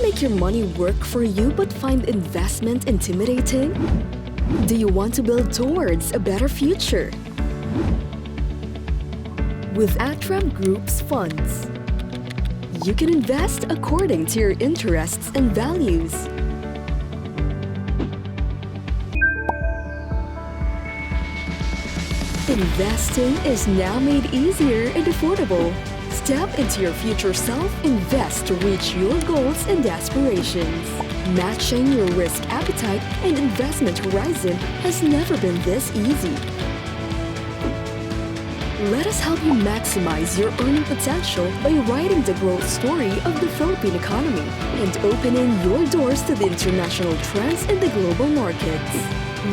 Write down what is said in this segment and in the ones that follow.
to make your money work for you but find investment intimidating? Do you want to build towards a better future? With ATRAM Group's funds, you can invest according to your interests and values. Investing is now made easier and affordable. Step into your future self, invest to reach your goals and aspirations. Matching your risk appetite and investment horizon has never been this easy. Let us help you maximize your earning potential by writing the growth story of the Philippine economy and opening your doors to the international trends in the global markets.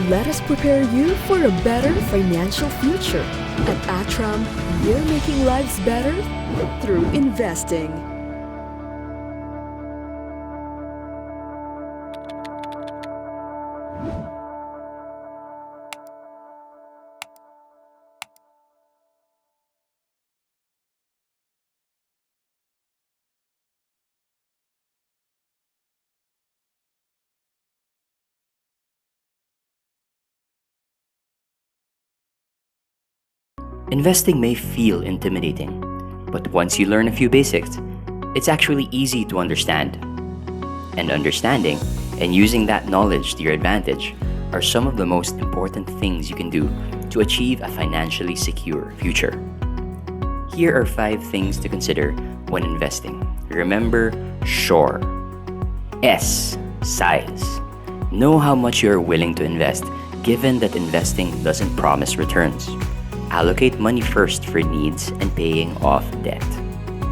Let us prepare you for a better financial future. At ATRAM, we're making lives better through investing. Investing may feel intimidating, but once you learn a few basics, it's actually easy to understand. And understanding and using that knowledge to your advantage are some of the most important things you can do to achieve a financially secure future. Here are 5 things to consider when investing. Remember, SURE. S. Size. Know how much you are willing to invest, given that investing doesn't promise returns. Allocate money first for needs and paying off debt.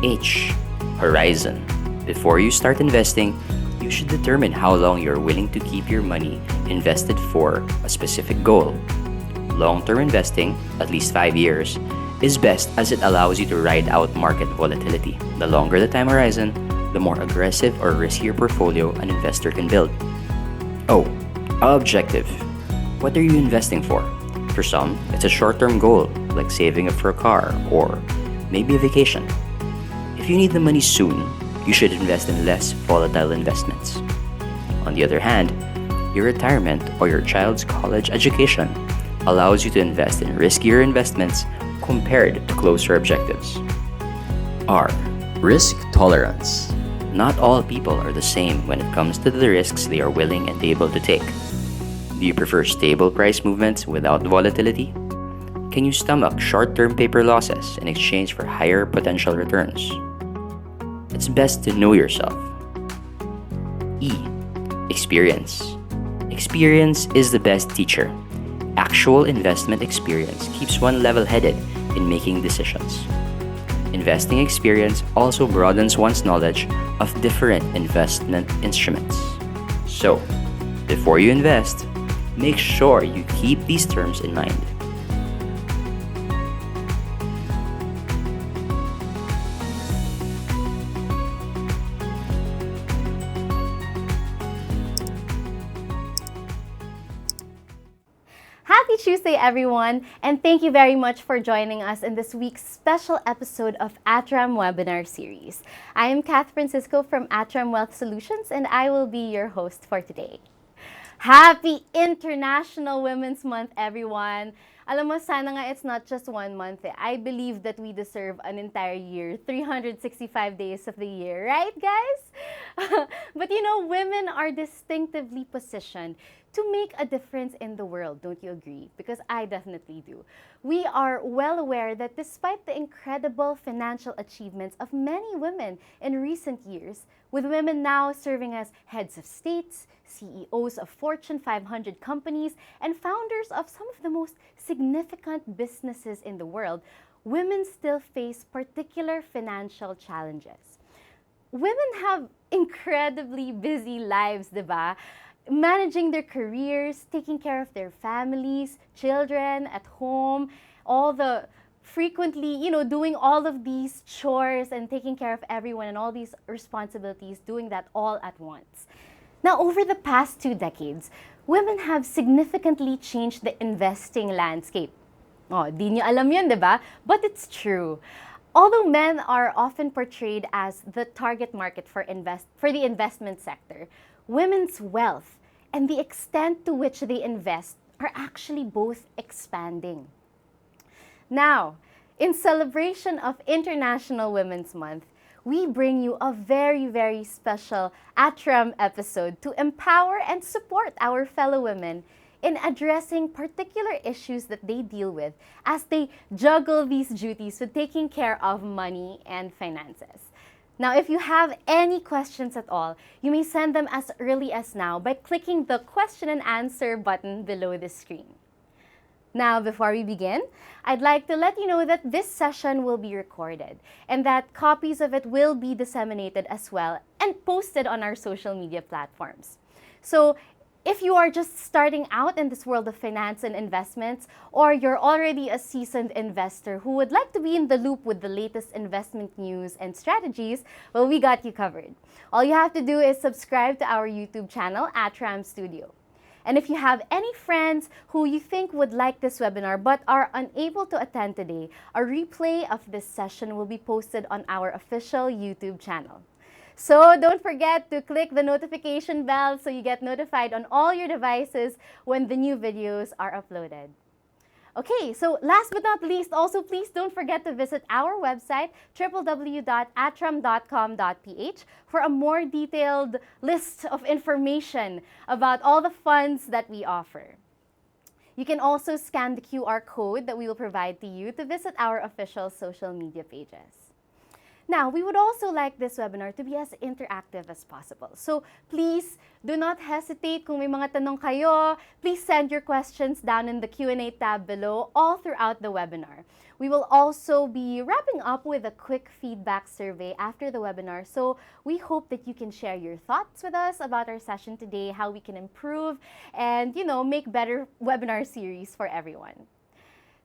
H. Horizon. Before you start investing, you should determine how long you're willing to keep your money invested for a specific goal. Long-term investing, at least 5 years, is best as it allows you to ride out market volatility. The longer the time horizon, the more aggressive or riskier portfolio an investor can build. O. Objective. What are you investing for? For some, it's a short-term goal, like saving up for a car or maybe a vacation. If you need the money soon, you should invest in less volatile investments. On the other hand, your retirement or your child's college education allows you to invest in riskier investments compared to closer objectives. R. Risk tolerance. Not all people are the same when it comes to the risks they are willing and able to take. Do you prefer stable price movements without volatility? Can you stomach short-term paper losses in exchange for higher potential returns? It's best to know yourself. E. Experience. Experience is the best teacher. Actual investment experience keeps one level-headed in making decisions. Investing experience also broadens one's knowledge of different investment instruments. So, before you invest, make sure you keep these terms in mind. Happy Tuesday, everyone, and thank you very much for joining us in this week's special episode of ATRAM webinar series. I am Kath Francisco from ATRAM Wealth Solutions, and I will be your host for today. Happy International Women's Month, everyone! Alam mo, sana nga it's not just 1 month. I believe that we deserve an entire year, 365 days of the year, right, guys? But you know, women are distinctively positioned to make a difference in the world, don't you agree? Because I definitely do. We are well aware that despite the incredible financial achievements of many women in recent years, with women now serving as heads of states, CEOs of Fortune 500 companies, and founders of some of the most significant businesses in the world, women still face particular financial challenges. Women have incredibly busy lives, diba? Managing their careers, taking care of their families, children at home, all the frequently, doing all of these chores and taking care of everyone and all these responsibilities, doing that all at once. Now, over the past 2 decades, women have significantly changed the investing landscape. Oh, di nyo alam yun, diba? But it's true. Although men are often portrayed as the target market for the investment sector, women's wealth and the extent to which they invest are actually both expanding. Now, in celebration of International Women's Month, we bring you a very, very special ATRAM episode to empower and support our fellow women in addressing particular issues that they deal with as they juggle these duties with taking care of money and finances. Now, if you have any questions at all, you may send them as early as now by clicking the question and answer button below the screen. Now, before we begin, I'd like to let you know that this session will be recorded and that copies of it will be disseminated as well and posted on our social media platforms. So, if you are just starting out in this world of finance and investments, or you're already a seasoned investor who would like to be in the loop with the latest investment news and strategies, well, we got you covered. All you have to do is subscribe to our YouTube channel, ATRAM Studio. And if you have any friends who you think would like this webinar but are unable to attend today, a replay of this session will be posted on our official YouTube channel. So don't forget to click the notification bell so you get notified on all your devices when the new videos are uploaded. Okay, so last but not least, also please don't forget to visit our website, www.atram.com.ph, for a more detailed list of information about all the funds that we offer. You can also scan the QR code that we will provide to you to visit our official social media pages. Now, we would also like this webinar to be as interactive as possible. So please do not hesitate kung may mga tanong kayo. Please send your questions down in the Q&A tab below all throughout the webinar. We will also be wrapping up with a quick feedback survey after the webinar. So we hope that you can share your thoughts with us about our session today, how we can improve and, make better webinar series for everyone.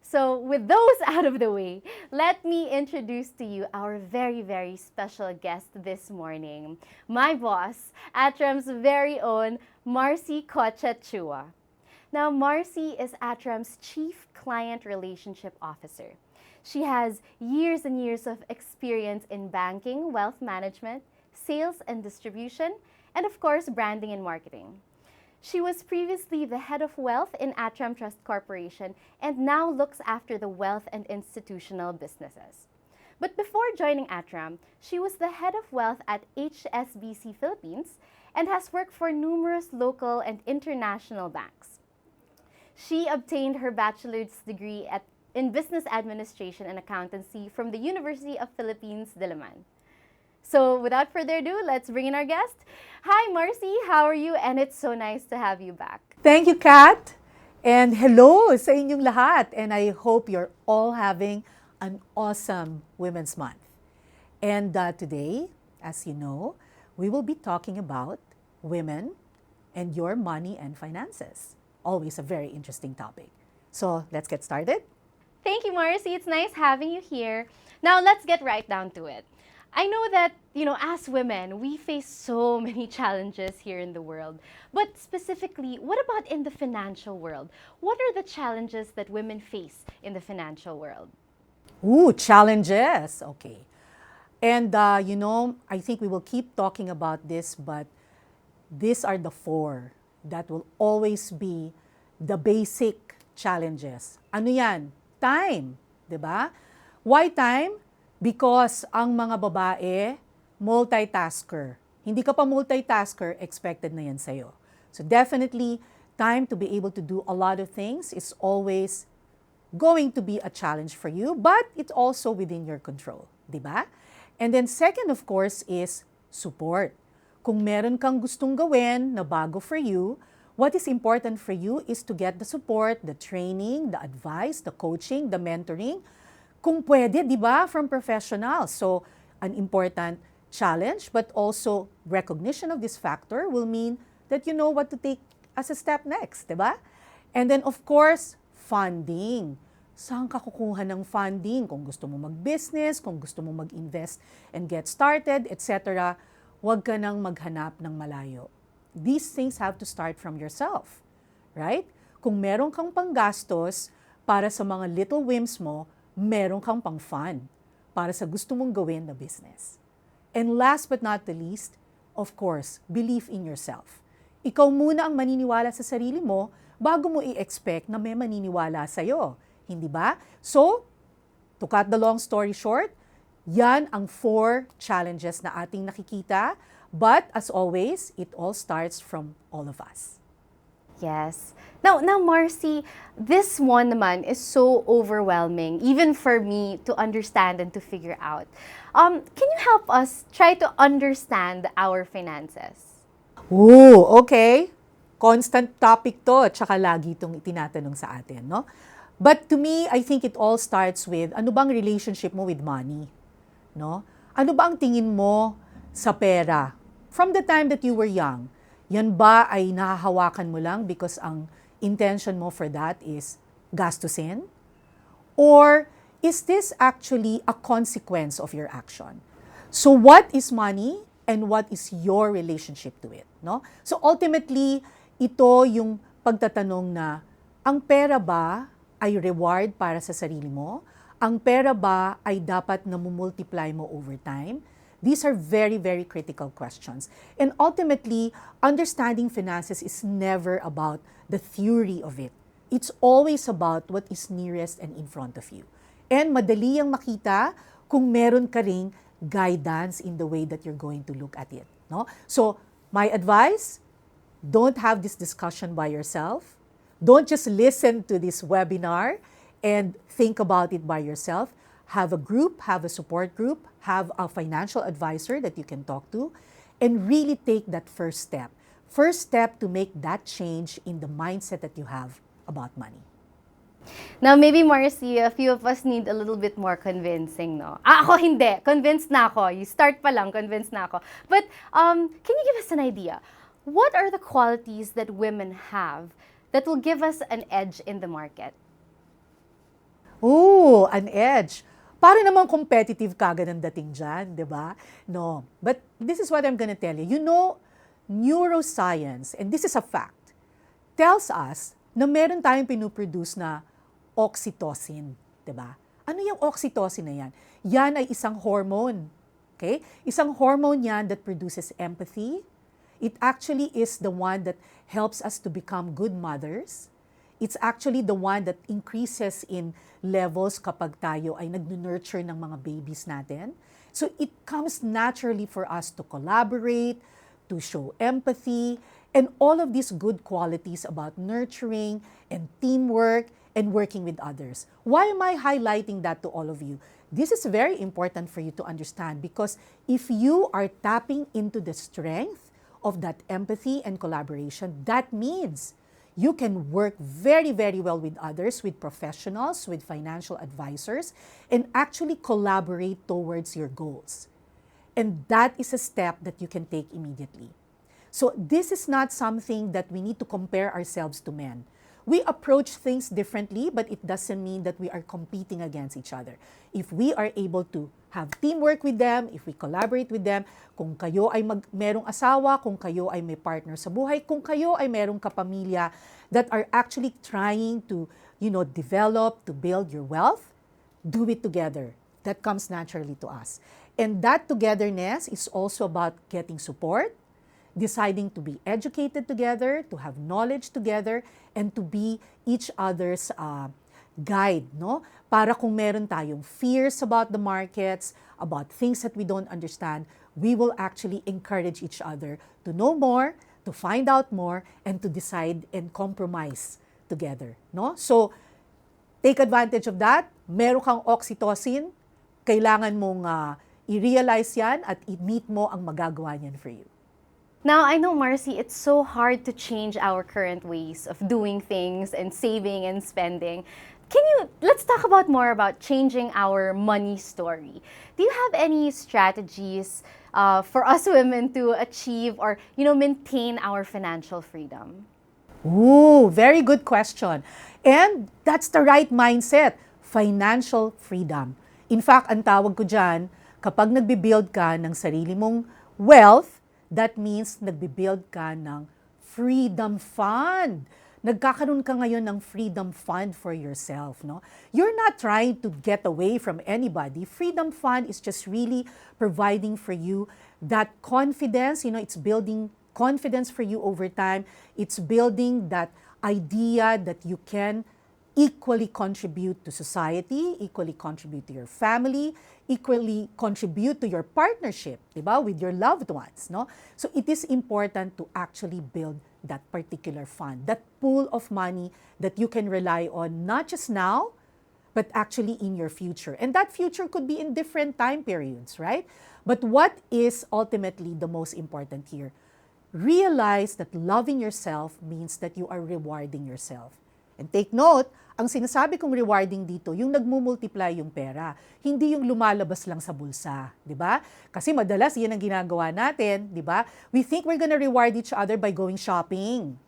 So with those out of the way, let me introduce to you our very, very special guest this morning. My boss, ATRAM's very own Marcy Kohchet-Chua. Now, Marcy is ATRAM's Chief Client Relationship Officer. She has years and years of experience in banking, wealth management, sales and distribution, and of course, branding and marketing. She was previously the head of wealth in ATRAM Trust Corporation and now looks after the wealth and institutional businesses. But before joining ATRAM, she was the head of wealth at HSBC Philippines and has worked for numerous local and international banks. She obtained her bachelor's degree in business administration and accountancy from the University of Philippines, Diliman. So without further ado, let's bring in our guest. Hi, Marcy. How are you? And it's so nice to have you back. Thank you, Kat. And hello sa inyong lahat. And I hope you're all having an awesome Women's Month. And today, as you know, we will be talking about women and your money and finances. Always a very interesting topic. So let's get started. Thank you, Marcy. It's nice having you here. Now, let's get right down to it. I know that, as women, we face so many challenges here in the world. But specifically, what about in the financial world? What are the challenges that women face in the financial world? Ooh, challenges. Okay. And, I think we will keep talking about this, but these are the four that will always be the basic challenges. Ano yan? Time. Diba? Why time? Because ang mga babae, multitasker. Hindi ka pa multitasker, expected na yan sa'yo. So definitely, time to be able to do a lot of things is always going to be a challenge for you, but it's also within your control. Diba? And then second, of course, is support. Kung meron kang gustong gawin na bago for you, what is important for you is to get the support, the training, the advice, the coaching, the mentoring, kung pwede, di ba, from professionals. So, an important challenge, but also recognition of this factor will mean that you know what to take as a step next, di ba? And then, of course, funding. Saan ka kukuha ng funding? Kung gusto mo mag-business, kung gusto mo mag-invest and get started, etc., huwag ka nang maghanap ng malayo. These things have to start from yourself, right? Kung meron kang panggastos para sa mga little whims mo, meron kang pang-fund. para sa gusto mong gawin na business. And last but not the least, of course, believe in yourself. Ikaw muna ang maniniwala sa sarili mo bago mo i-expect na may maniniwala sa'yo. Hindi ba? So, to cut the long story short, yan ang 4 challenges na ating nakikita. But as always, it all starts from all of us. Yes. Now, Marcy, this one naman is so overwhelming, even for me to understand and to figure out. Can you help us try to understand our finances? Ooh, okay. Constant topic to, tsaka lagi itong itinatanong sa atin, no? But to me, I think it all starts with, ano bang relationship mo with money? No? Ano ba ang tingin mo sa pera? From the time that you were young, yan ba ay nahahawakan mo lang because ang intention mo for that is gastusin? Or is this actually a consequence of your action? So what is money and what is your relationship to it? No? So ultimately, ito yung pagtatanong na, ang pera ba ay reward para sa sarili mo? Ang pera ba ay dapat namumultiply mo over time? These are very, very critical questions. And ultimately, understanding finances is never about the theory of it. It's always about what is nearest and in front of you. And madali yang makita kung meron ka ring guidance in the way that you're going to look at it. No? So, my advice, don't have this discussion by yourself. Don't just listen to this webinar and think about it by yourself. Have a group, have a support group, have a financial advisor that you can talk to, and really take that first step. First step to make that change in the mindset that you have about money. Now, maybe, Marcy, a few of us need a little bit more convincing, no? Ako hindi. Convinced na ako. You start pa lang, convinced na ako. But can you give us an idea? What are the qualities that women have that will give us an edge in the market? Ooh, an edge. Para namang competitive kagad ang dating dyan, di ba? No. But this is what I'm gonna tell you. You know, neuroscience, and this is a fact, tells us na meron tayong pinuproduce na oxytocin, di ba? Ano yung oxytocin na yan? Yan ay isang hormone. Okay? Isang hormone yan that produces empathy. It actually is the one that helps us to become good mothers. It's actually the one that increases in levels kapag tayo ay nag-nurture ng mga babies natin. So it comes naturally for us to collaborate, to show empathy, and all of these good qualities about nurturing and teamwork and working with others. Why am I highlighting that to all of you? This is very important for you to understand because if you are tapping into the strength of that empathy and collaboration, that means you can work very, very well with others, with professionals, with financial advisors, and actually collaborate towards your goals. And that is a step that you can take immediately. So this is not something that we need to compare ourselves to men. We approach things differently, but it doesn't mean that we are competing against each other. If we are able to have teamwork with them, if we collaborate with them, kung kayo ay merong asawa, kung kayo ay may partner sa buhay, kung kayo ay merong kapamilya that are actually trying to, develop, to build your wealth, do it together. That comes naturally to us. And that togetherness is also about getting support, deciding to be educated together, to have knowledge together, and to be each other's guide, no? Para kung meron tayong fears about the markets, about things that we don't understand, we will actually encourage each other to know more, to find out more, and to decide and compromise together, no? So, take advantage of that. Meron kang oxytocin, kailangan mong i-realize yan at i-meet mo ang magagawa niyan for you. Now, I know, Marcy, it's so hard to change our current ways of doing things and saving and spending. Let's talk more about changing our money story. Do you have any strategies for us women to achieve or, maintain our financial freedom? Ooh, very good question. And that's the right mindset, financial freedom. In fact, ang tawag ko dyan, kapag nagbibuild ka ng sarili mong wealth, that means nagbibuild ka ng freedom fund. nagkakaroon ka ngayon ng freedom fund for yourself, no? You're not trying to get away from anybody. Freedom fund is just really providing for you that confidence, it's building confidence for you over time. It's building that idea that you can equally contribute to society, equally contribute to your family, equally contribute to your partnership, diba, with your loved ones, no? So it is important to actually build that particular fund, that pool of money that you can rely on, not just now, but actually in your future. And that future could be in different time periods, right? But what is ultimately the most important here? Realize that loving yourself means that you are rewarding yourself. And take note, ang sinasabi kong rewarding dito, yung nagmumultiply yung pera, hindi yung lumalabas lang sa bulsa, di ba? Kasi madalas yan ang ginagawa natin, di ba? We think we're gonna reward each other by going shopping.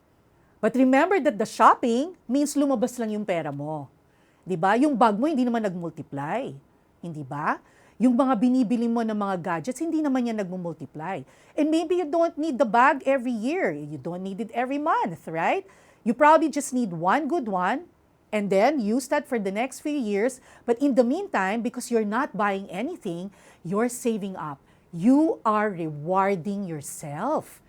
But remember that the shopping means lumabas lang yung pera mo. Di ba? Yung bag mo hindi naman nagmultiply, hindi ba? Yung mga binibili mo ng mga gadgets, hindi naman yan nagmumultiply. And maybe you don't need the bag every year. You don't need it every month, right? You probably just need one good one and then use that for the next few years. But in the meantime, because you're not buying anything, you're saving up. You are rewarding yourself.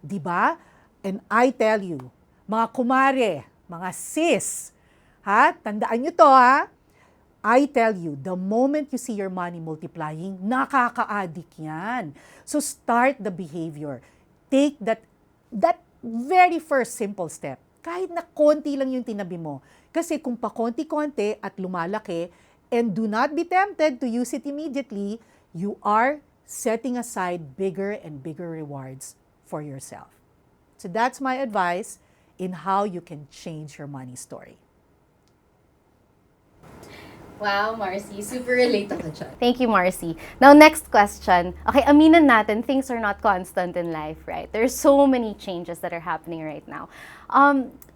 Diba? And I tell you, mga kumare, mga sis, tandaan nyo to I tell you, the moment you see your money multiplying, nakaka-addict yan. So start the behavior. Take that very first simple step. Kahit na konti lang yung tinabi mo. Kasi kung pa konti-konti at lumalaki, and do not be tempted to use it immediately, you are setting aside bigger and bigger rewards for yourself. So that's my advice in how you can change your money story. Wow, Marcy, super relate ako dyan. Thank you, Marcy. Now, next question. Okay, aminin natin, things are not constant in life, right? There's so many changes that are happening right now.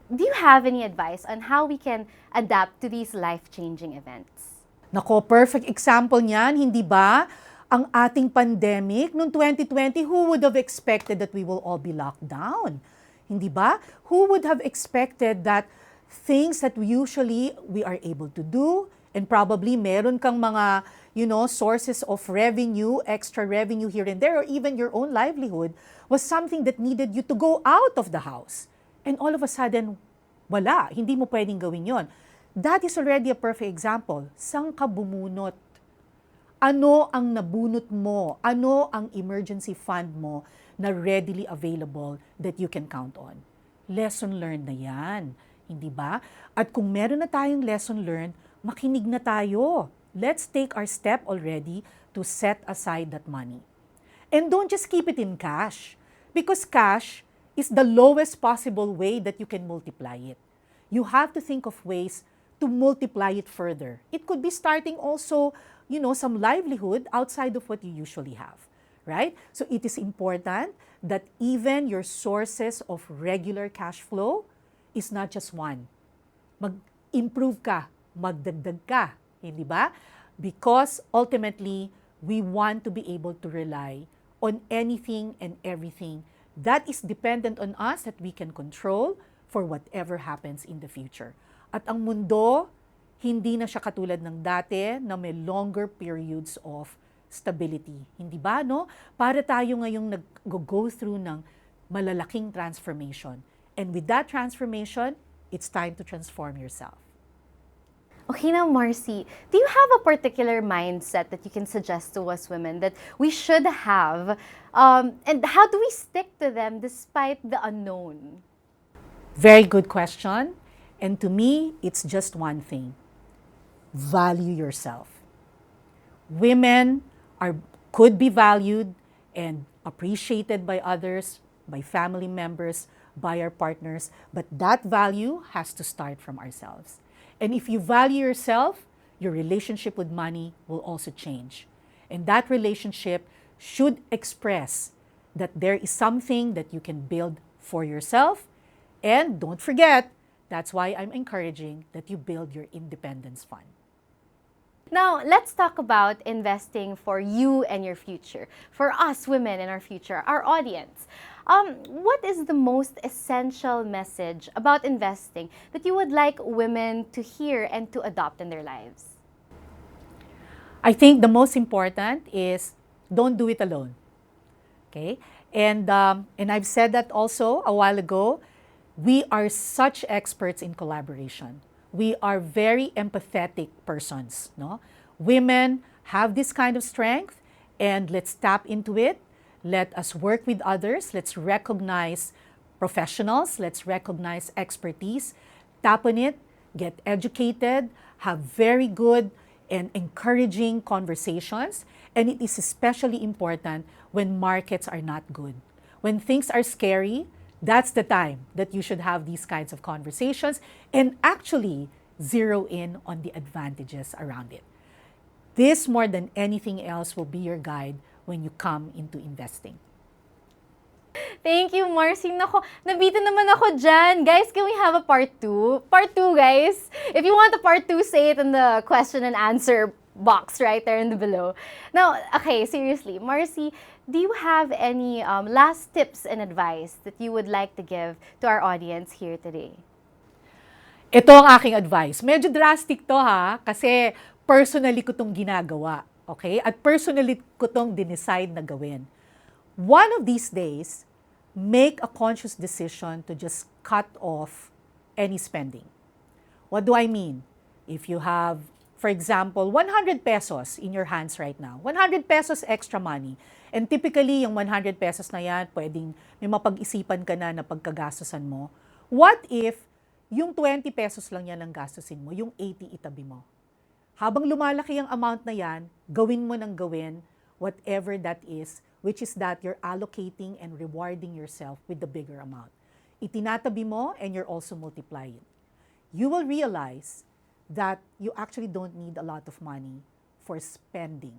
Do you have any advice on how we can adapt to these life-changing events? Nako, perfect example niyan, hindi ba? Ang ating pandemic noong 2020, who would have expected that we will all be locked down? Hindi ba? Who would have expected that things that usually we are able to do, and probably meron kang mga, sources of revenue, extra revenue here and there, or even your own livelihood, was something that needed you to go out of the house. And all of a sudden, wala. Hindi mo pwedeng gawin yon. That is already a perfect example. Saan ka bumunot? Ano ang nabunot mo? Ano ang emergency fund mo na readily available that you can count on? Lesson learned na yan. Hindi ba? At kung meron na tayong lesson learned, makinig na tayo. Let's take our step already to set aside that money. And don't just keep it in cash. Because cash is the lowest possible way that you can multiply it. You have to think of ways to multiply it further. It could be starting also, some livelihood outside of what you usually have, right? So it is important that even your sources of regular cash flow is not just one. Mag-improve ka, magdagdag ka, hindi ba? Because ultimately, we want to be able to rely on anything and everything that is dependent on us that we can control for whatever happens in the future. At ang mundo, hindi na siya katulad ng dati na may longer periods of stability. Hindi ba, no? Para tayo ngayong nag-go through ng malalaking transformation. And with that transformation, it's time to transform yourself. Okay now, Marcy, do you have a particular mindset that you can suggest to us women that we should have? And how do we stick to them despite the unknown? Very good question. And to me, it's just one thing. Value yourself. Women could be valued and appreciated by others, by family members, by our partners, but that value has to start from ourselves. And if you value yourself, your relationship with money will also change. And that relationship should express that there is something that you can build for yourself. And don't forget, that's why I'm encouraging that you build your independence fund. Now, let's talk about investing for you and your future. For us women in our future, our audience. What is the most essential message about investing that you would like women to hear and to adopt in their lives? I think the most important is don't do it alone. Okay? And I've said that also a while ago. We are such experts in collaboration. We are very empathetic persons. No? Women have this kind of strength, and let's tap into it. Let us work with others. Let's recognize professionals. Let's recognize expertise. Tap on it. Get educated. Have very good and encouraging conversations. And it is especially important when markets are not good. When things are scary, that's the time that you should have these kinds of conversations and actually zero in on the advantages around it. This, more than anything else, will be your guide when you come into investing. Thank you, Marcy. Nako, nabitin naman ako dyan. Guys, can we have a part 2? Part 2, guys. If you want a part 2, say it in the question and answer box right there in the below. Now, okay, seriously, Marcy, do you have any last tips and advice that you would like to give to our audience here today? Ito ang aking advice. Medyo drastic to ha, kasi personally ko itong ginagawa. Okay? At personally ko itong dinecide na gawin. One of these days, make a conscious decision to just cut off any spending. What do I mean? If you have, for example, 100 pesos in your hands right now, 100 pesos extra money, and typically yung 100 pesos na yan, pwedeng may mapag-isipan ka na pagkagastusan mo. What if yung 20 pesos lang yan ang gastusin mo, yung 80 itabi mo? Habang lumalaki ang amount na yan, gawin mo ng gawin whatever that is, which is that you're allocating and rewarding yourself with the bigger amount. Itinatabi mo and you're also multiplying. You will realize that you actually don't need a lot of money for spending.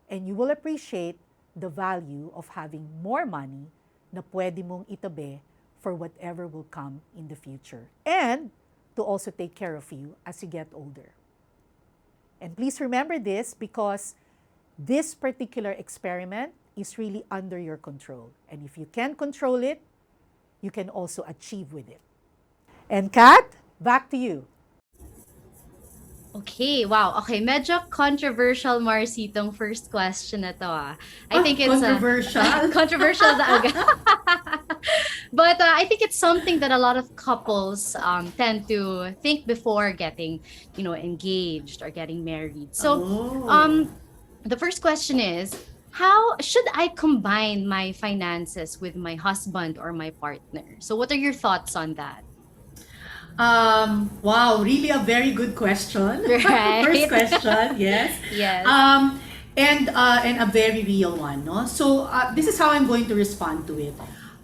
And you will appreciate the value of having more money na pwede mong itabi for whatever will come in the future. And to also take care of you as you get older. And please remember this because this particular experiment is really under your control. And if you can control it, you can also achieve with it. And Kat, back to you. Okay, wow. Okay, medyo controversial, Marcy, itong first question na to. I think it's controversial. Controversial talaga. But I think it's something that a lot of couples tend to think before getting, engaged or getting married. So, the first question is, how should I combine my finances with my husband or my partner? So, what are your thoughts on that? Wow, really a very good question. Right. First question, yes. Yes. And a very real one, no? So this is how I'm going to respond to it.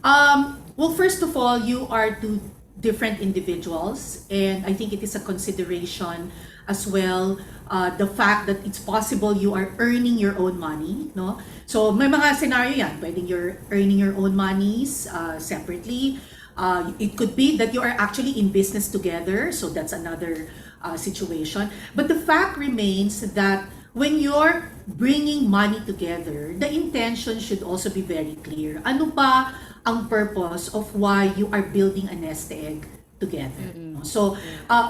Well, first of all, you are two different individuals, and I think it is a consideration as well. The fact that it's possible you are earning your own money, no? So may mga scenario yan, pwedeng you're earning your own monies separately. It could be that you are actually in business together, so that's another situation. But the fact remains that when you're bringing money together, the intention should also be very clear. Ano ba ang purpose of why you are building a nest egg together? No? So,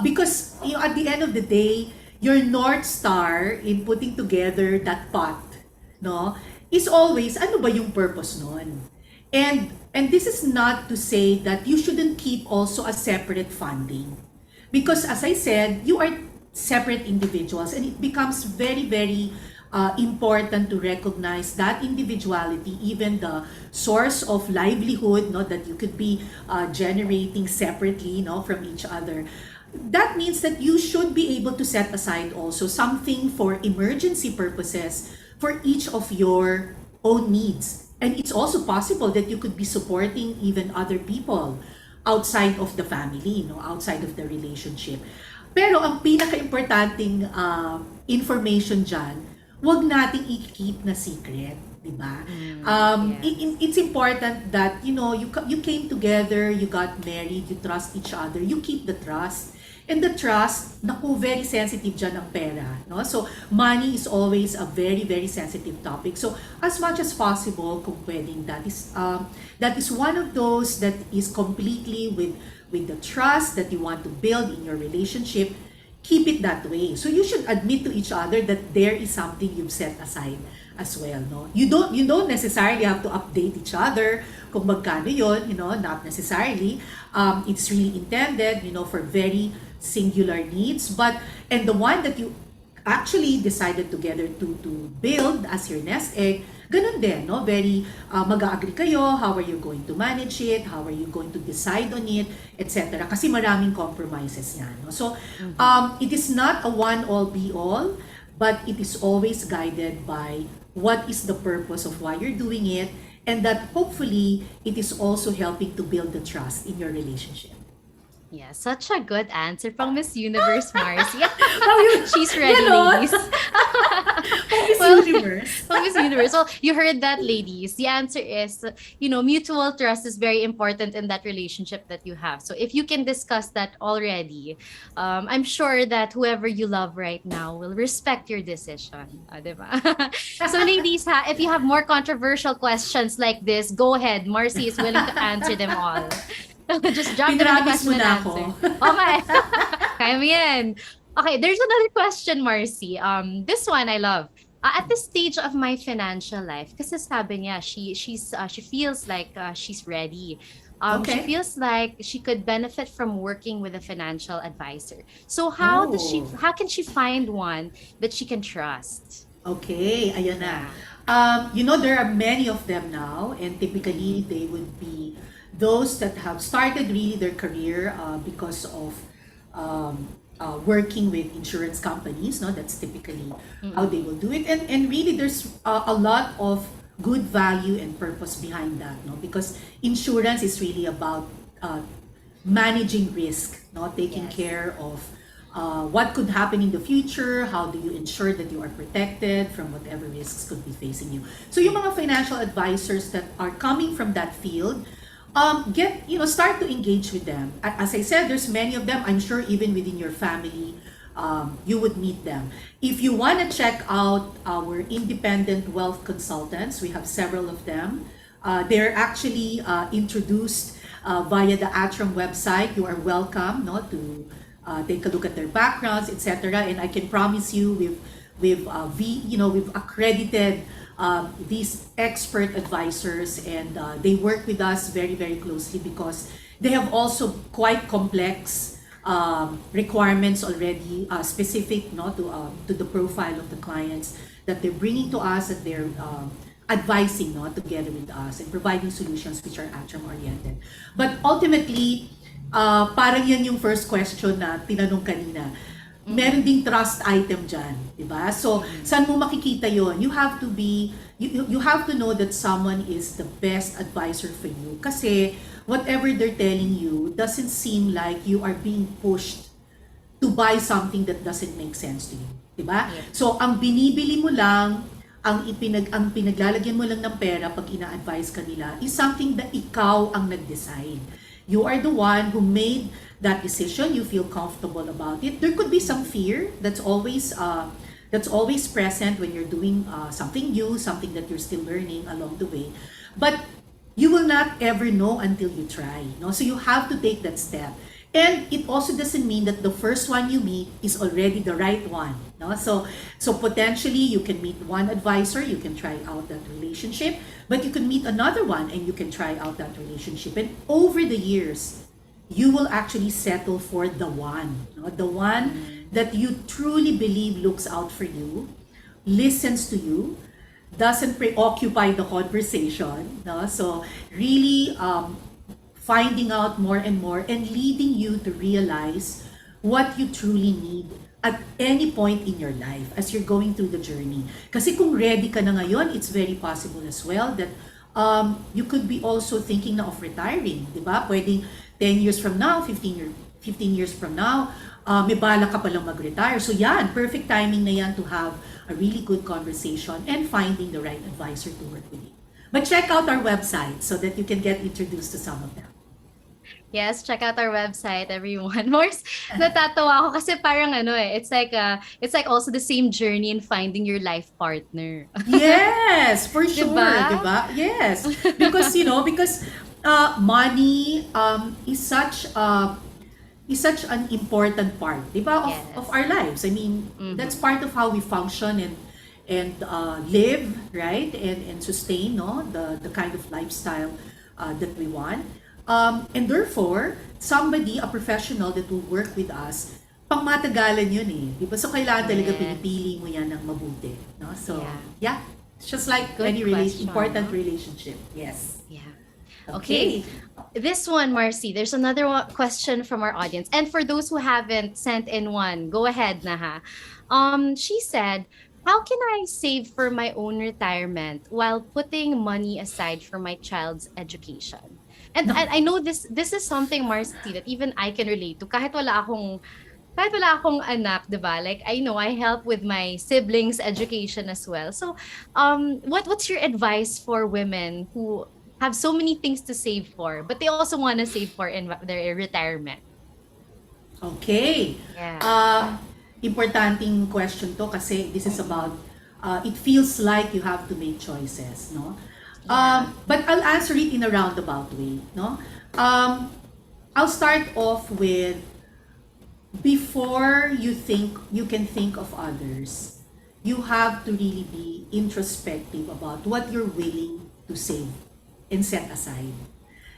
because at the end of the day, your North Star in putting together that pot, no, is always, ano ba yung purpose nun? And this is not to say that you shouldn't keep also a separate funding. Because as I said, you are separate individuals and it becomes very, very important to recognize that individuality, even the source of livelihood, no, that you could be generating separately, no, from each other. That means that you should be able to set aside also something for emergency purposes for each of your own needs. And it's also possible that you could be supporting even other people outside of the family, outside of the relationship. Pero ang pinaka-importanting information dyan, wag nating i-keep na secret, di ba? It's important that, you came together, you got married, you trust each other, you keep the trust. And the trust, naku, very sensitive dyan ang pera. No? So, money is always a very, very sensitive topic. So, as much as possible, kung pwedeng, that is one of those that is completely with the trust that you want to build in your relationship. Keep it that way. So you should admit to each other that there is something you've set aside as well, no? You don't necessarily have to update each other kung magkano yon, not necessarily. It's really intended, for very singular needs, and the one that you actually decided together to build as your nest egg, ganun din, no? Very mag-agree kayo, how are you going to manage it, how are you going to decide on it, etc. Kasi maraming compromises yan, no? So, it is not a one-all be-all, but it is always guided by what is the purpose of why you're doing it, and that hopefully it is also helping to build the trust in your relationship. Yeah, such a good answer from Miss Universe, Marcy. you- She's ready, Ganon. ladies. Miss Well, Universe. from Miss Universe. Well, you heard that, ladies. The answer is, mutual trust is very important in that relationship that you have. So if you can discuss that already, I'm sure that whoever you love right now will respect your decision. Diba? So ladies, if you have more controversial questions like this, go ahead. Marcy is willing to answer them all. Just drop them in the Pinramis question mo and na answer. ako. Okay. Kaya mo yan. Okay, there's another question, Marcy. This one I love. At this stage of my financial life, kasi sabi niya, she feels like she's ready. She Okay. feels like she could benefit from working with a financial advisor. So how Oh. can she find one that she can trust? Okay, ayan na. There are many of them now, and typically they would be those that have started really their career because of working with insurance companies. No, that's typically how they will do it, and really there's a lot of good value and purpose behind that. No, because insurance is really about managing risk, no, taking Yes. care of what could happen in the future, how do you ensure that you are protected from whatever risks could be facing you. So yung mga financial advisors that are coming from that field, start to engage with them. As I said, there's many of them. I'm sure even within your family, you would meet them. If you want to check out our independent wealth consultants, we have several of them. They're actually introduced via the ATRAM website. You are welcome, no, to take a look at their backgrounds, etc. And I can promise you, we've accredited these expert advisors, and they work with us very, very closely because they have also quite complex requirements already, specific, no, to the profile of the clients that they're bringing to us, and they're advising, no, together with us and providing solutions which are ATRAM oriented. But ultimately, parang yan yung first question na tinanong kanina. Meron ding trust item dyan, di ba? So, saan mo makikita yon? You have to know that someone is the best advisor for you. Kasi whatever they're telling you doesn't seem like you are being pushed to buy something that doesn't make sense to you, di ba? Yeah. So, ang binibili mo lang, ang pinaglalagyan mo lang ng pera pag ina-advise ka nila is something that ikaw ang nag-decide. You are the one who made that decision. You feel comfortable about it. There could be some fear that's always present when you're doing something new, something that you're still learning along the way. But you will not ever know until you try. No? So you have to take that step. And it also doesn't mean that the first one you meet is already the right one. No? So potentially you can meet one advisor, you can try out that relationship, but you can meet another one and you can try out that relationship. And over the years, you will actually settle for the one. No? The one that you truly believe looks out for you, listens to you, doesn't preoccupy the conversation. No? So really finding out more and more and leading you to realize what you truly need at any point in your life as you're going through the journey. Kasi kung ready ka na ngayon, it's very possible as well that you could be also thinking na of retiring, di ba? Pwedeng 10 years from now, 15 years from now, may bala ka palang mag-retire. So yan, perfect timing na yan to have a really good conversation and finding the right advisor to work with you. But check out our website so that you can get introduced to some of them. Yes, check out our website, everyone. Mors, natatawa ako kasi parang it's like also the same journey in finding your life partner. Yes, for 'Di sure, 'di ba? ba? Yes. Because because money is such an important part, 'di ba, of Yes. our lives. I mean, that's Mhm. part of how we function and live, right? And sustain, no, the kind of lifestyle that we want. And therefore, somebody, a professional that will work with us, pangmatagalan yun eh. Di ba? So, kailangan talaga Yes. pinipili mo yan ng mabuti. No? So, Yeah. yeah. It's just like Good any question, important no? relationship. Yes. Yeah. Okay. Okay. This one, Marcy, there's another question from our audience. And for those who haven't sent in one, go ahead na ha. She said, how can I save for my own retirement while putting money aside for my child's education? And I know this is something, Marcy, that even I can relate to. Kahit wala akong anak, 'di ba? Like I know I help with my siblings' education as well. So, what's your advice for women who have so many things to save for, but they also want to save for in their retirement? Okay. Yeah. Importanting question to kasi this is about, it feels like you have to make choices, no? Yeah. But I'll answer it in a roundabout way, no? I'll start off with, before you can think of others, you have to really be introspective about what you're willing to save and set aside.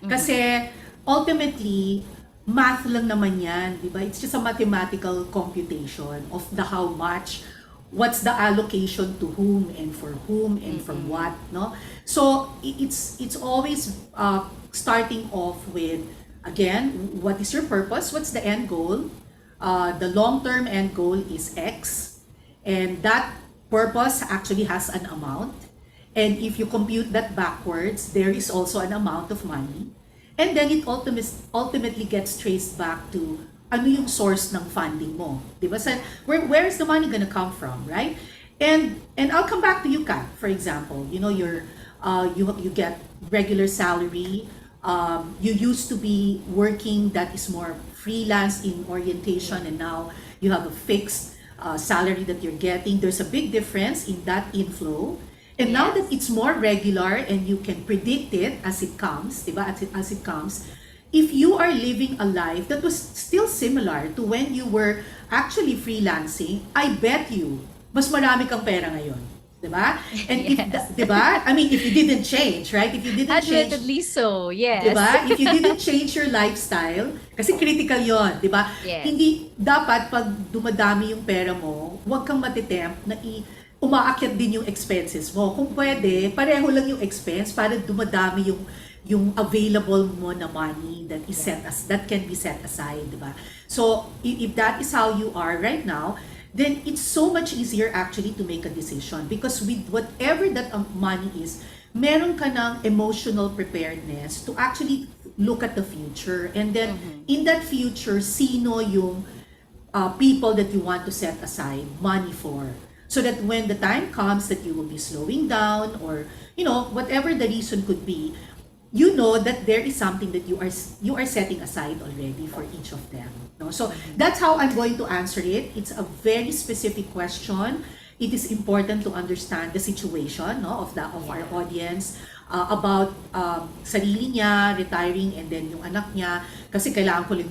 Mhm. Kasi ultimately, math lang naman yan, di ba? It's just a mathematical computation of the how much, what's the allocation to whom and for whom and for Mm-mm. what, no? So it's always starting off with, again, what is your purpose? What's the end goal? The long-term end goal is X, and that purpose actually has an amount. And if you compute that backwards, there is also an amount of money. And then it ultimately gets traced back to ano yung source ng funding mo. Di ba? Where is the money gonna come from, right? And I'll come back to you, Kat, for example. You get regular salary. You used to be working that is more freelance in orientation, and now you have a fixed salary that you're getting. There's a big difference in that inflow. And now that Yes. it's more regular and you can predict it as it comes, diba? As it comes, if you are living a life that was still similar to when you were actually freelancing, I bet you, mas marami kang pera ngayon. Diba? And Yes. diba? I mean, if you didn't change, right? If you didn't change, Admittedly so. Yes. diba? If you didn't change your lifestyle, kasi critical yon, diba? Yes. Hindi, dapat pag dumadami yung pera mo, huwag kang matitempt na umaakyat din yung expenses mo. Kung pwede, pareho lang yung expense para dumadami yung available mo na money that is that can be set aside, di ba? So, if that is how you are right now, then it's so much easier actually to make a decision, because with whatever that money is, meron ka ng emotional preparedness to actually look at the future, and then in that future, sino yung people that you want to set aside money for, so that when the time comes that you will be slowing down, or whatever the reason could be, you know that there is something that you are setting aside already for each of them, no? So that's how I'm going to answer it. It's a very specific question. It is important to understand the situation, no, of our audience, about sarili niya retiring, and then yung anak niya, kasi kailangan kong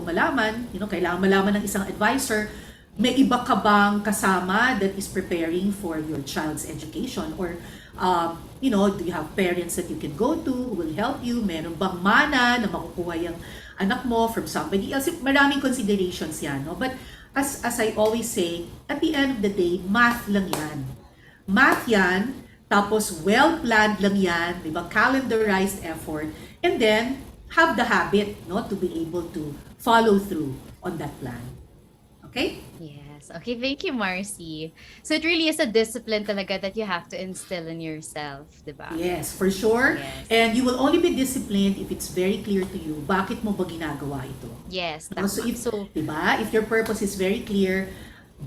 malaman, kailangan malaman ng isang advisor, may iba ka bang kasama that is preparing for your child's education, or do you have parents that you can go to who will help you? Meron bang mana na makukuha yung anak mo from somebody else? Maraming considerations yan, no? But as I always say, at the end of the day, math lang yan. Math yan, tapos well-planned lang yan, di ba? Calendarized effort, and then have the habit, no, to be able to follow through on that plan. Okay? Yes. Okay, thank you, Marcy. So it really is a discipline talaga that you have to instill in yourself, di ba? Yes, for sure. Yes. And you will only be disciplined if it's very clear to you bakit mo ba ginagawa ito. Yes, No? tama. So So, diba? If your purpose is very clear,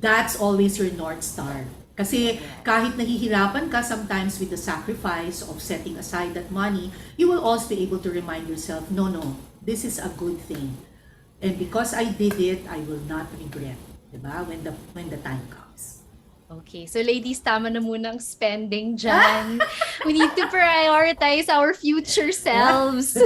that's always your North Star. Kasi kahit nahihirapan ka sometimes with the sacrifice of setting aside that money, you will also be able to remind yourself, no, this is a good thing. And because I did it, I will not regret, diba? When the time comes. Okay, so ladies, tama na munang spending dyan. We need to prioritize our future selves.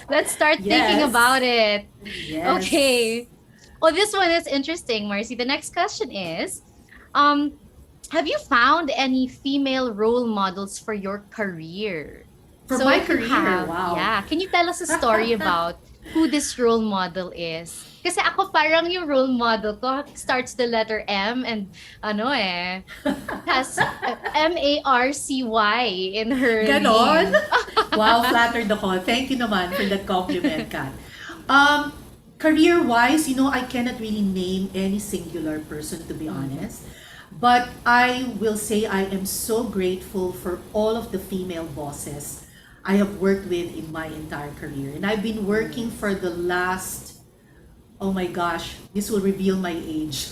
Let's start thinking Yes. about it. Yes. Okay. Well, this one is interesting, Marcy. The next question is, have you found any female role models for your career? For So my if you career, wow. Yeah. Can you tell us a story about who this role model is? Kasi ako parang yung role model ko starts the letter M and has Marcy in her Ganon? name. Wow, flattered ako. Thank you naman for that compliment, Kat. Career-wise, I cannot really name any singular person, to be honest. But I will say I am so grateful for all of the female bosses I have worked with in my entire career. And I've been working for the last, oh my gosh, this will reveal my age.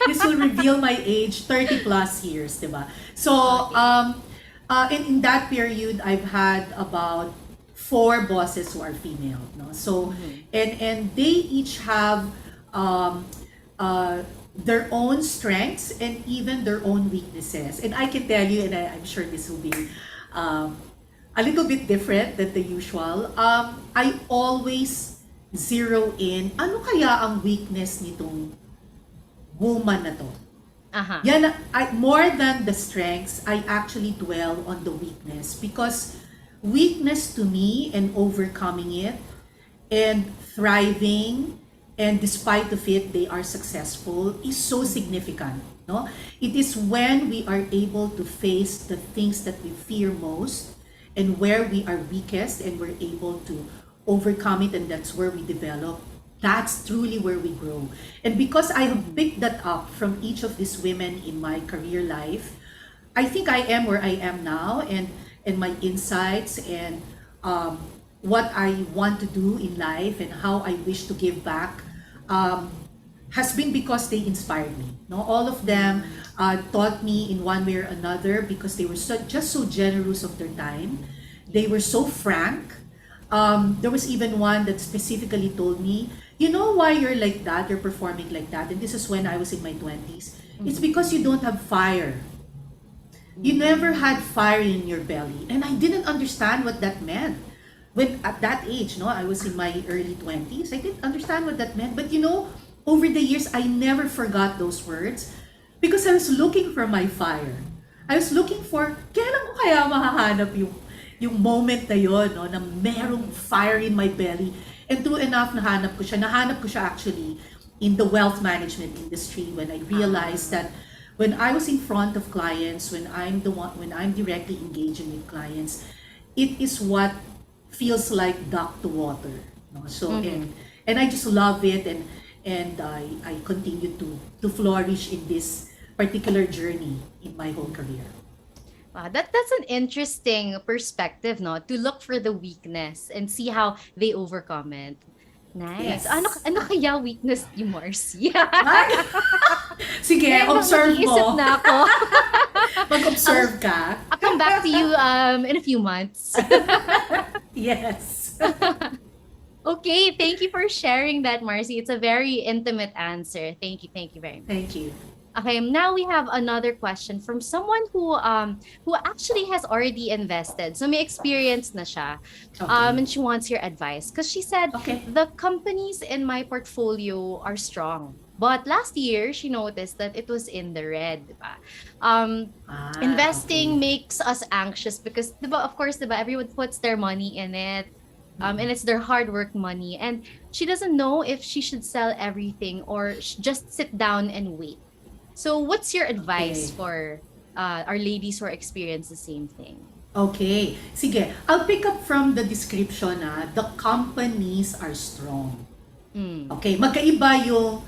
This will reveal my age, 30 plus years, diba? So, in that period, I've had about 4 bosses who are female, no? So, and they each have their own strengths and even their own weaknesses. And I can tell you, and I'm sure this will be a little bit different than the usual. I always zero in, ano kaya ang weakness nitong woman na to? Yan, more than the strengths, I actually dwell on the weakness, because weakness to me and overcoming it and thriving, and despite of it they are successful, is so significant, no? It is when we are able to face the things that we fear most and where we are weakest, and we're able to overcome it, and that's where we develop. That's truly where we grow. And because I have picked that up from each of these women in my career life, I think I am where I am now, and my insights and what I want to do in life and how I wish to give back has been because they inspired me. No, all of them taught me in one way or another, because they were just so generous of their time. They were so frank. There was even one that specifically told me, you know why you're like that, you're performing like that, and this is when I was in my 20s. It's because you don't have fire. You never had fire in your belly. And I didn't understand what that meant. When at that age, no, I was in my early 20s, I didn't understand what that meant. But over the years, I never forgot those words, because I was looking for my fire. I was looking for, kailan ko kaya mahahanap yung moment na yon, no, na merong fire in my belly. And true enough, nahanap ko siya actually in the wealth management industry, when I realized that when I was in front of clients, when I'm directly engaging with clients, it is what feels like duck to water. No? So and I just love it, and I continue to flourish in this particular journey in my whole career. Wow, that's an interesting perspective, no? To look for the weakness and see how they overcome it. Nice. Yes. Ano kaya weakness ni Marcy? Sige, Ngayon, observe mag-iisip mo. na ako. Mag-observe ka. I'll come back to you in a few months. Yes. Okay, thank you for sharing that, Marcy. It's a very intimate answer. Thank you very much. Thank you. Okay, now we have another question from someone who actually has already invested. So may experience na siya. Okay. And she wants your advice, because she said Okay. the companies in my portfolio are strong. But last year, she noticed that it was in the red, diba? Investing makes us anxious because, diba, of course, diba, everyone puts their money in it. And it's their hard work money. And she doesn't know if she should sell everything or just sit down and wait. So what's your advice for our ladies who are experiencing the same thing? Okay. Sige, I'll pick up from the description. The companies are strong. Okay, magkaiba yung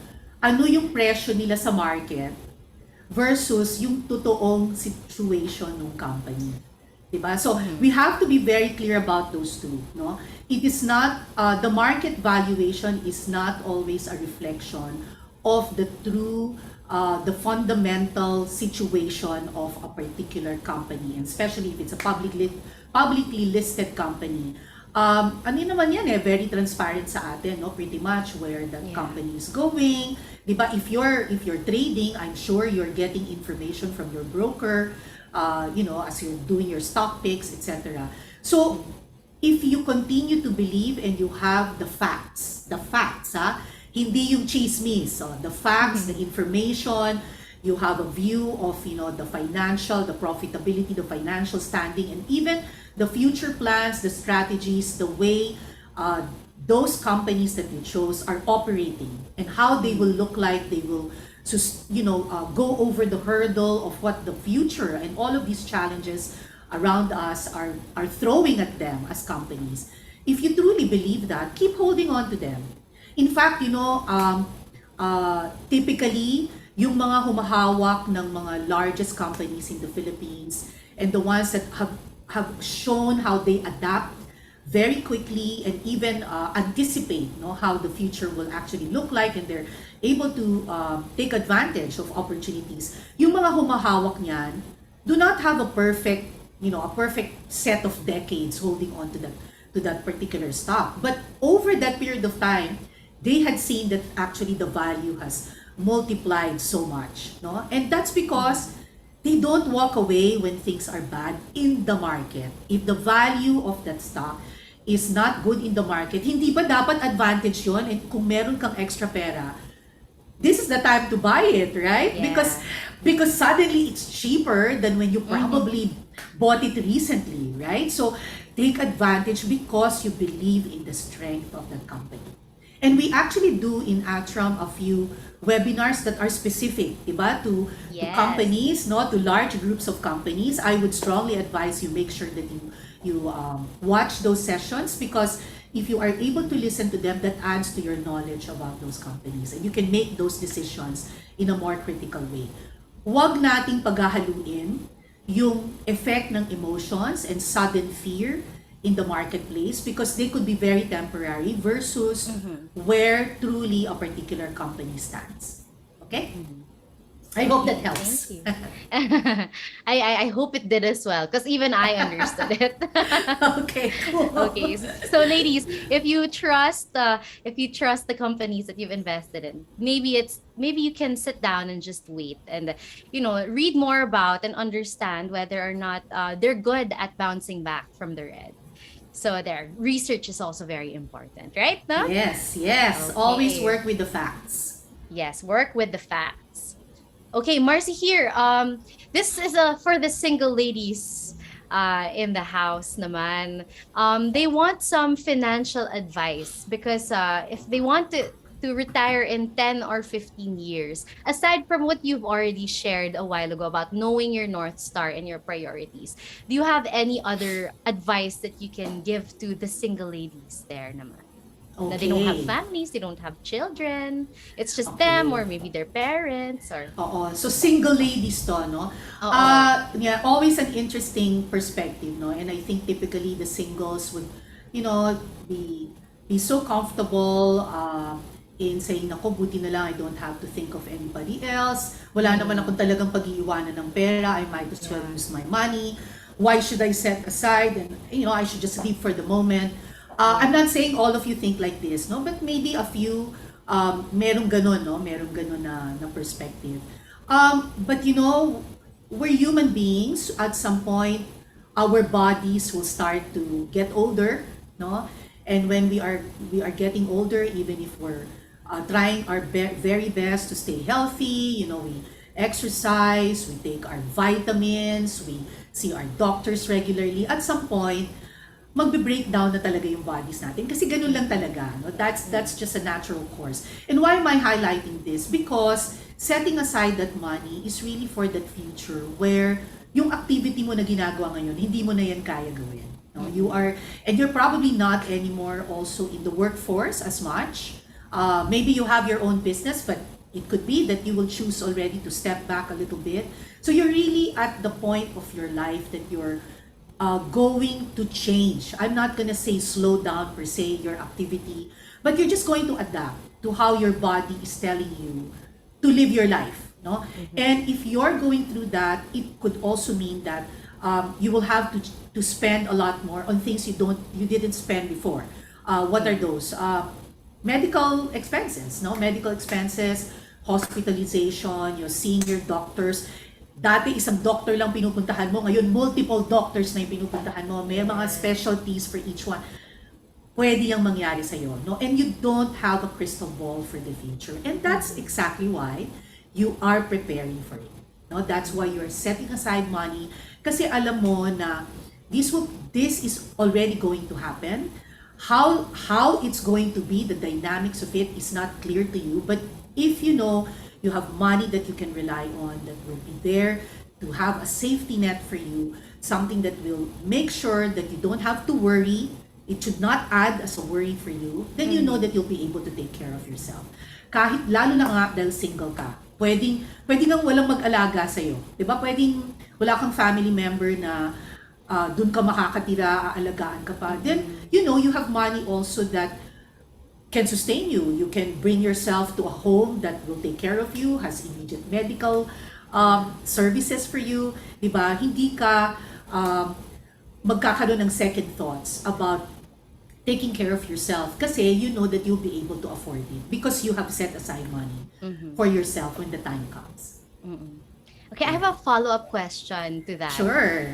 yung presyo nila sa market versus yung totoong situation ng company. Diba? So, we have to be very clear about those two, no? It is not the market valuation is not always a reflection of the true the fundamental situation of a particular company, and especially if it's a publicly listed company. Ano naman yan very transparent sa atin, no? Pretty much where the company is going. Diba? If you're trading, I'm sure you're getting information from your broker, as you're doing your stock picks, etc. So, if you continue to believe and you have the facts, ha? Hindi yung chismis, so the facts, the information, you have a view of, the financial, the profitability, the financial standing, and even the future plans, the strategies, the way those companies that you chose are operating and how they will look like, they will go over the hurdle of what the future and all of these challenges around us are throwing at them as companies. If you truly believe that, keep holding on to them. In fact, typically, yung mga humahawak ng mga largest companies in the Philippines and the ones that have shown how they adapt very quickly and even anticipate how the future will actually look like, and they're able to take advantage of opportunities. Yung mga humahawak niyan do not have a perfect set of decades holding on to that particular stock. But over that period of time, they had seen that actually the value has multiplied so much, no? And that's because they don't walk away when things are bad in the market. If the value of that stock is not good in the market, hindi ba dapat advantage yon? And kung meron kang extra pera, this is the time to buy it, right? Yeah. Because suddenly it's cheaper than when you probably bought it recently, right? So take advantage because you believe in the strength of that company. And we actually do in ATRAM a few webinars that are specific, diba, to companies, to large groups of companies. I would strongly advise you make sure that you watch those sessions, because if you are able to listen to them, that adds to your knowledge about those companies, and you can make those decisions in a more critical way. Huwag nating paghahaluin yung effect ng emotions and sudden fear in the marketplace, because they could be very temporary versus where truly a particular company stands. Okay? I hope that helps. Thank you. I hope it did as well, because even I understood it. Okay, cool. Okay, so ladies, if you trust the companies that you've invested in, maybe you can sit down and just wait and read more about and understand whether or not they're good at bouncing back from the red. So their research is also very important, right? No? Yes. Okay. Always work with the facts. Yes, work with the facts. Okay, Marcy here. This is for the single ladies in the house naman. They want some financial advice because if they want to retire in 10 or 15 years, aside from what you've already shared a while ago about knowing your North Star and your priorities, do you have any other advice that you can give to the single ladies there naman? Okay. That they don't have families, they don't have children, it's just them or maybe their parents or... So single ladies to, no? Always an interesting perspective, no? And I think typically the singles would, be so comfortable in saying, nako, buti na lang I don't have to think of anybody else. Wala naman akong talagang pag-iiwanan ng pera. I might as well use my money. Why should I set aside? And, I should just live for the moment. I'm not saying all of you think like this, no? But maybe a few, merong ganon, no? Merong ganon na perspective. But we're human beings. At some point, our bodies will start to get older, no? And when we are getting older, even if we're trying our very best to stay healthy, we exercise, we take our vitamins, we see our doctors regularly, at some point, magbe-breakdown na talaga yung bodies natin. Kasi ganun lang talaga. No? That's just a natural course. And why am I highlighting this? Because setting aside that money is really for that future where yung activity mo na ginagawa ngayon, hindi mo na yan kaya gawin. No? You're probably not anymore also in the workforce as much. Maybe you have your own business, but it could be that you will choose already to step back a little bit. So you're really at the point of your life that you're going to change. I'm not gonna say slow down per se your activity, but you're just going to adapt to how your body is telling you to live your life, no? And if you're going through that, it could also mean that you will have to spend a lot more on things you didn't spend before. What are those? Medical expenses, no? Medical expenses, hospitalization, you're seeing your doctors. Dati isang doctor lang pinupuntahan mo, ngayon multiple doctors na yung pinupuntahan mo. May mga specialties for each one. Pwede yung mangyari sa'yo, no? And you don't have a crystal ball for the future. And that's exactly why you are preparing for it. No? That's why you're setting aside money. Kasi alam mo na this is already going to happen. How it's going to be, the dynamics of it is not clear to you. But if you know you have money that you can rely on, that will be there to have a safety net for you, something that will make sure that you don't have to worry, it should not add as a worry for you, then you know that you'll be able to take care of yourself. Kahit, lalo na nga dahil single ka, pwedeng nang walang mag-alaga sa'yo. Diba? Pwedeng wala kang family member na dun ka makakatira, aalagaan ka pa. Then, you know, you have money also that can sustain you. You can bring yourself to a home that will take care of you, has immediate medical services for you. Diba? Hindi ka magkakaroon ng second thoughts about taking care of yourself kasi you know that you'll be able to afford it because you have set aside money for yourself when the time comes. Okay, I have a follow-up question to that. Sure.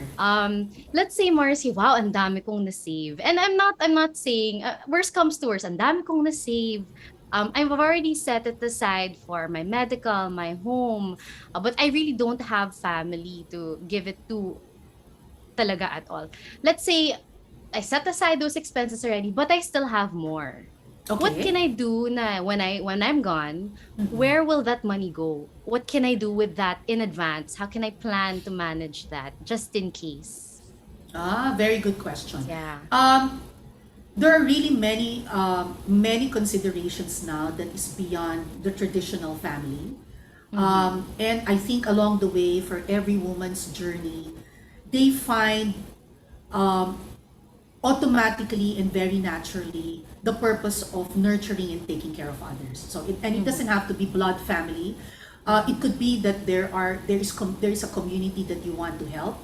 Let's say, Marcy, wow, ang dami kong na-save. And I'm not saying, worst comes to worst, ang dami kong na-save. I've already set it aside for my medical, my home, but I really don't have family to give it to talaga at all. Let's say, I set aside those expenses already, but I still have more. Okay. What can I do na when I'm gone? Where will that money go? What can I do with that in advance? How can I plan to manage that just in case? Very good question. Yeah. There are really many considerations now that is beyond the traditional family. And I think along the way, for every woman's journey, they find automatically and very naturally the purpose of nurturing and taking care of others. So it doesn't have to be blood family. It could be that there is a community that you want to help.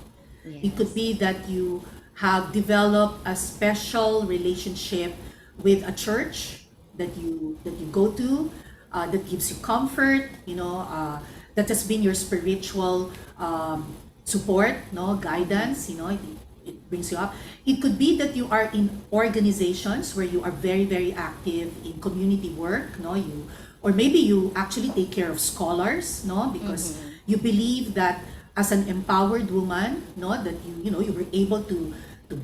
Yes. It could be that you have developed a special relationship with a church that you go to, that gives you comfort, that has been your spiritual support, guidance, it brings you up. It could be that you are in organizations where you are very, very active in community work, or maybe you actually take care of scholars, because you believe that as an empowered woman, that you were able to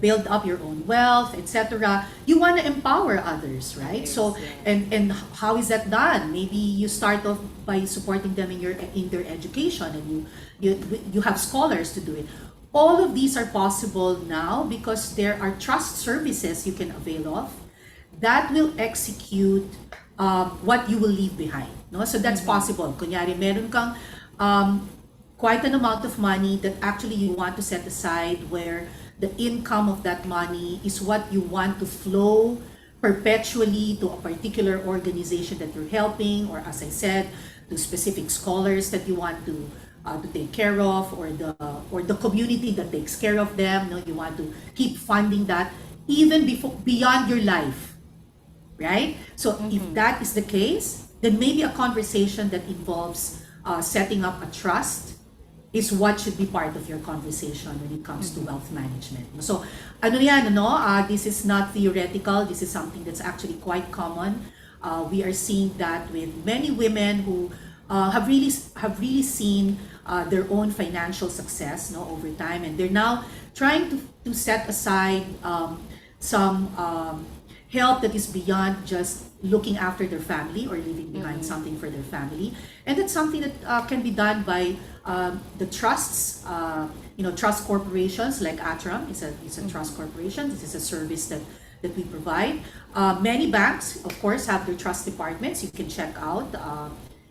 build up your own wealth, etc. You want to empower others, right? Yes, So, yes. and how is that done? Maybe you start off by supporting them in their education, and you have scholars to do it. All of these are possible now because there are trust services you can avail of that will execute what you will leave behind. No? So that's possible. Kunyari, meron kang quite an amount of money that actually you want to set aside where the income of that money is what you want to flow perpetually to a particular organization that you're helping, or as I said, to specific scholars that you want to take care of, or the community that takes care of them. You want to keep funding that even beyond your life, right? So if that is the case, then maybe a conversation that involves setting up a trust is what should be part of your conversation when it comes to wealth management. So this is not theoretical. This is something that's actually quite common. We are seeing that with many women who have really seen their own financial success over time, and they're now trying to set aside some help that is beyond just looking after their family or leaving behind something for their family. And that's something that can be done by the trusts, trust corporations like ATRAM is a trust corporation. This is a service that we provide. Many banks, of course, have their trust departments. You can check out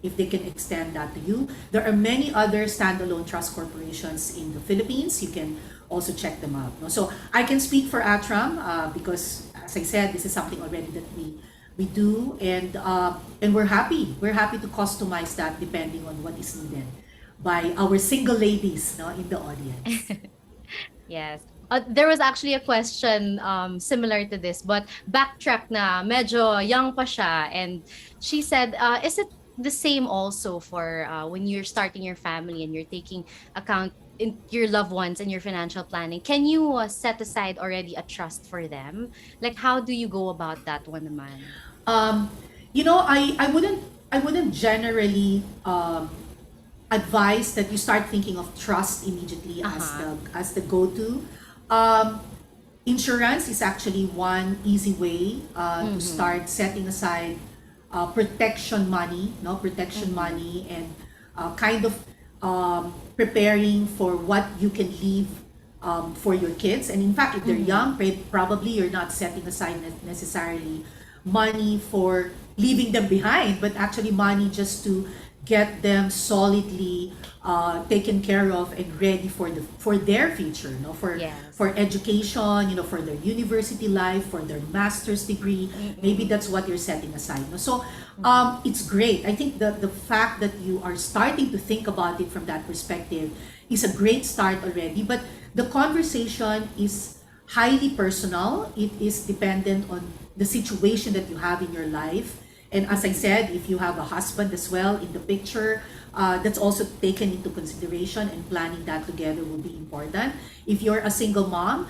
if they can extend that to you. There are many other standalone trust corporations in the Philippines. You can also check them out. So I can speak for ATRAM because, as I said, this is something already that we do, and we're happy. We're happy to customize that depending on what is needed by our single ladies in the audience. Yes. There was actually a question similar to this, but backtrack na medyo young pa siya. And she said, is it the same also for when you're starting your family and you're taking account in your loved ones and your financial planning? Can you set aside already a trust for them? Like, how do you go about that one, naman? Um, I wouldn't generally advise that you start thinking of trust immediately as Uh-huh. the go-to. Um, Insurance is actually one easy way to Mm-hmm. start setting aside protection money, no protection Mm-hmm. money, and kind of preparing for what you can leave for your kids. And in fact, if they're Mm-hmm. young, probably you're not setting aside necessarily money for leaving them behind, but actually money just to get them solidly taken care of and ready for their future, Yes. for education, for their university life, for their master's degree. Maybe Mm-mm. that's what you're setting aside. No? So Mm-hmm. it's great. I think the fact that you are starting to think about it from that perspective is a great start already. But the conversation is highly personal. It is dependent on the situation that you have in your life. And as I said, if you have a husband as well in the picture, that's also taken into consideration, and planning that together will be important. If you're a single mom,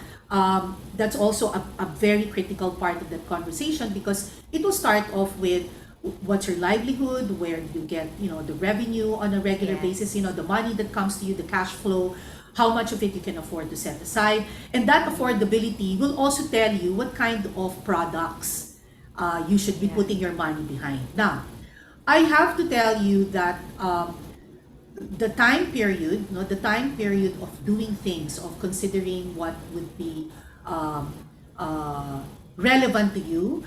that's also a very critical part of that conversation, because it will start off with what's your livelihood, where do you get the revenue on a regular basis, Yes. the money that comes to you, the cash flow, how much of it you can afford to set aside. And that Mm-hmm. affordability will also tell you what kind of products you should be Yeah. putting your money behind. Now, I have to tell you that the time period of doing things, of considering what would be um, uh, relevant to you,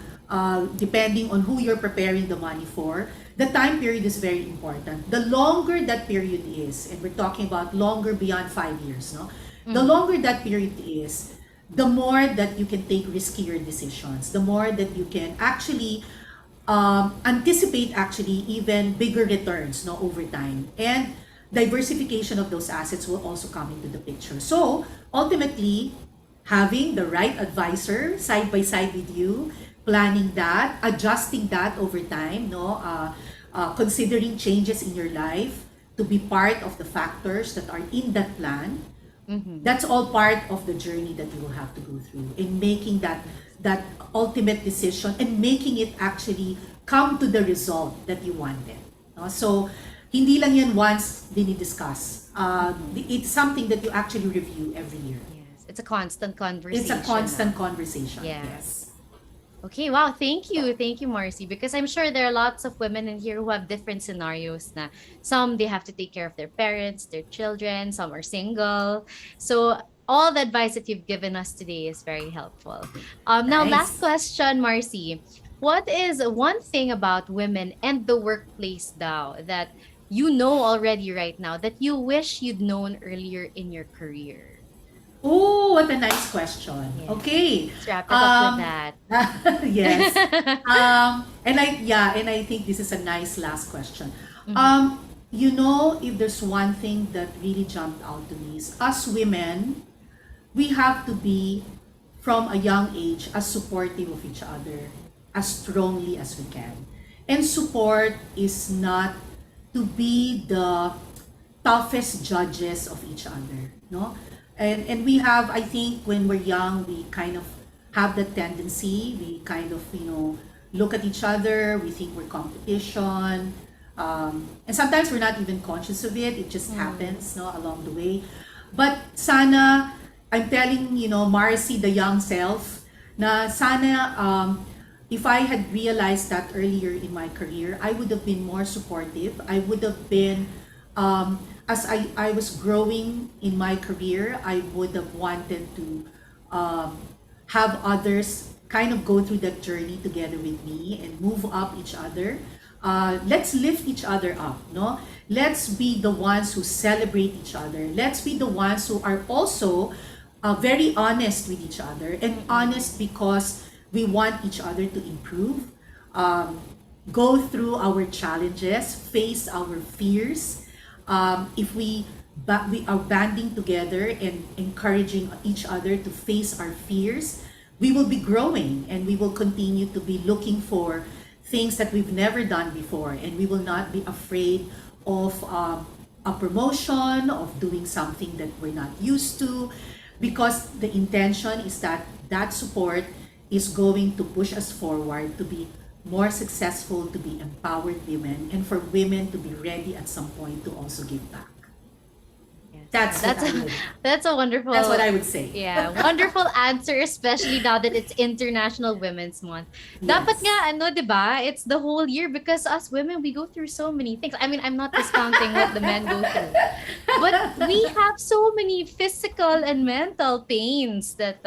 depending on who you're preparing the money for, the time period is very important. The longer that period is, and we're talking about longer beyond 5 years, no? The Mm-hmm. longer that period is, the more that you can take riskier decisions, the more that you can actually anticipate actually even bigger returns, no, over time. And diversification of those assets will also come into the picture. So ultimately, having the right advisor side by side with you, planning that, adjusting that over time, no, considering changes in your life to be part of the factors that are in that plan, Mm-hmm. that's all part of the journey that you will have to go through in making that ultimate decision, and making it actually come to the result that you wanted, no? So hindi lang yan once dinidiscuss. Mm-hmm. It's something that you actually review every year. Yes. It's a constant It's a conversation constant now. conversation. Yes. Yes. Okay, wow, thank you. Thank you, Marcy. Because I'm sure there are lots of women in here who have different scenarios na some they have to take care of their parents, their children, some are single. So all the advice that you've given us today is very helpful. Now last Nice. question, Marcy. What is one thing about women and the workplace now that you know already right now that you wish you'd known earlier in your career? Oh, what a nice question. Yes. Okay. Let's wrap it up with Um, that. yes. And I think this is a nice last question. Mhm. If there's one thing that really jumped out to me is, us women, we have to be, from a young age, as supportive of each other as strongly as we can. And support is not to be the toughest judges of each other, no? And we have, I think, when we're young, we kind of have the tendency, we kind of, look at each other, we think we're competition, and sometimes we're not even conscious of it, it just Mm. happens, no, along the way. But sana, I'm telling, Marcy, the young self, na sana, if I had realized that earlier in my career, I would have been more supportive. I would have been, as I was growing in my career, I would have wanted to um, have others kind of go through that journey together with me and move up each other. Let's lift each other up, no? Let's be the ones who celebrate each other. Let's be the ones who are also very honest with each other, and Mm-mm. honest because we want each other to improve, um, go through our challenges, face our fears. If we we are banding together and encouraging each other to face our fears, we will be growing, and we will continue to be looking for things that we've never done before, and we will not be afraid of a promotion, of doing something that we're not used to, because the intention is that that support is going to push us forward to be more successful, to be empowered women, and for women to be ready at some point to also give back. That's that's a wonderful. That's what I would say. Yeah, wonderful answer, especially now that it's International Women's Month. Yes. Dapat nga, ano, diba? It's the whole year because us women, we go through so many things. I mean, I'm not discounting what the men go through. But we have so many physical and mental pains that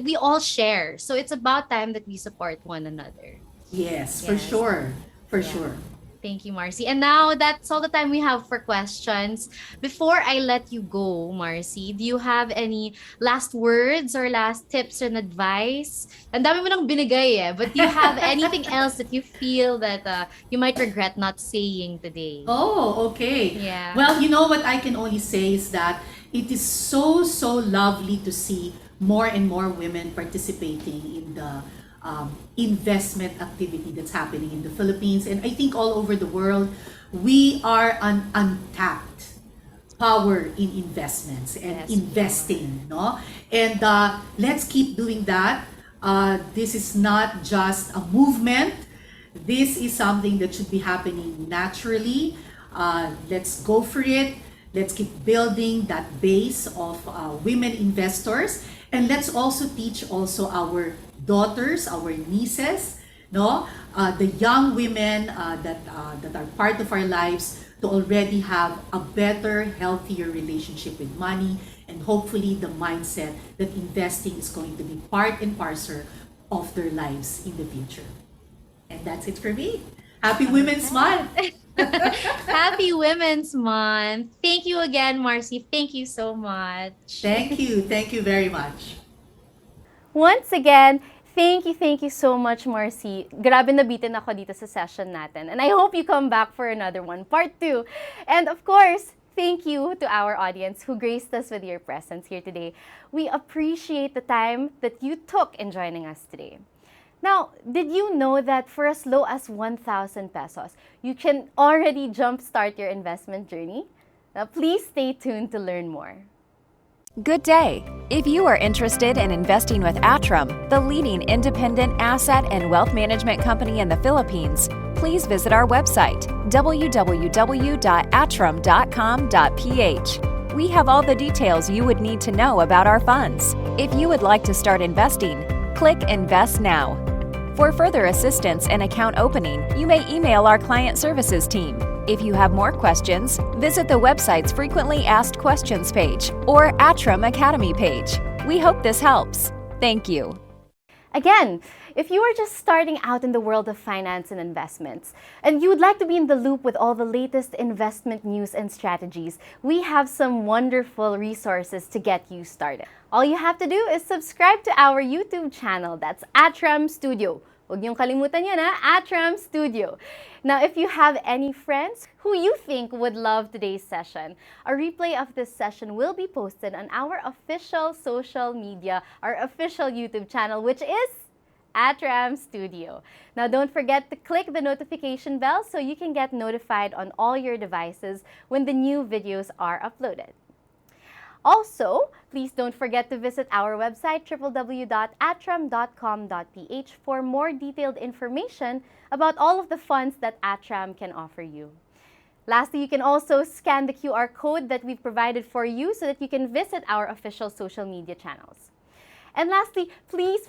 we all share. So it's about time that we support one another. Yes, for sure. For sure. Thank you, Marcy. And now, that's all the time we have for questions. Before I let you go, Marcy, do you have any last words or last tips and advice? Ang dami mo nang binigay eh. But do you have anything else that you feel that you might regret not saying today? Oh, okay. Yeah. Well, you know what I can only say is that it is so lovely to see more and more women participating in the investment activity that's happening in the Philippines, and I think all over the world. We are an untapped power in investments and investing, no? And let's keep doing that. This is not just a movement. This is something that should be happening naturally. Let's go for it. Let's keep building that base of women investors, and let's also teach also our daughters, our nieces, no, the young women that are part of our lives, to already have a better, healthier relationship with money, and hopefully the mindset that investing is going to be part and parcel of their lives in the future. And that's it for me. Happy Women's Month! Happy Women's Month! Thank you again, Marcy. Thank you so much. Thank you. Thank you very much. Once again, thank you so much, Marcy. Grabe nabitin ako dito sa session natin. And I hope you come back for another one, part 2. And of course, thank you to our audience who graced us with your presence here today. We appreciate the time that you took in joining us today. Now, did you know that for as low as 1,000 pesos, you can already jumpstart your investment journey? Now, please stay tuned to learn more. Good day. If you are interested in investing with ATRAM, the leading independent asset and wealth management company in the Philippines, please visit our website, www.atram.com.ph. We have all the details you would need to know about our funds. If you would like to start investing, click Invest Now. For further assistance and account opening, you may email our client services team. If you have more questions, visit the website's Frequently Asked Questions page or ATRAM Academy page. We hope this helps. Thank you. Again, if you are just starting out in the world of finance and investments, and you would like to be in the loop with all the latest investment news and strategies, we have some wonderful resources to get you started. All you have to do is subscribe to our YouTube channel. That's ATRAM Studio. Huwag niyong kalimutan yan, ATRAM Studio. Now, if you have any friends who you think would love today's session, a replay of this session will be posted on our official social media, our official YouTube channel, which is ATRAM Studio. Now, don't forget to click the notification bell so you can get notified on all your devices when the new videos are uploaded. Also, please don't forget to visit our website, www.atram.com.ph, for more detailed information about all of the funds that ATRAM can offer you. Lastly, you can also scan the QR code that we've provided for you so that you can visit our official social media channels. And lastly, please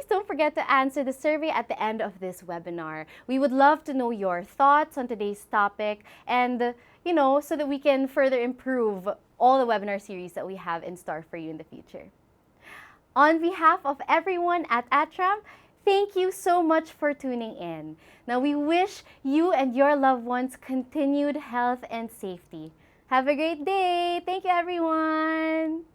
don't forget to answer the survey at the end of this webinar. We would love to know your thoughts on today's topic and, so that we can further improve all the webinar series that we have in store for you in the future. On behalf of everyone at ATRAM, thank you so much for tuning in. Now, we wish you and your loved ones continued health and safety. Have a great day. Thank you, everyone.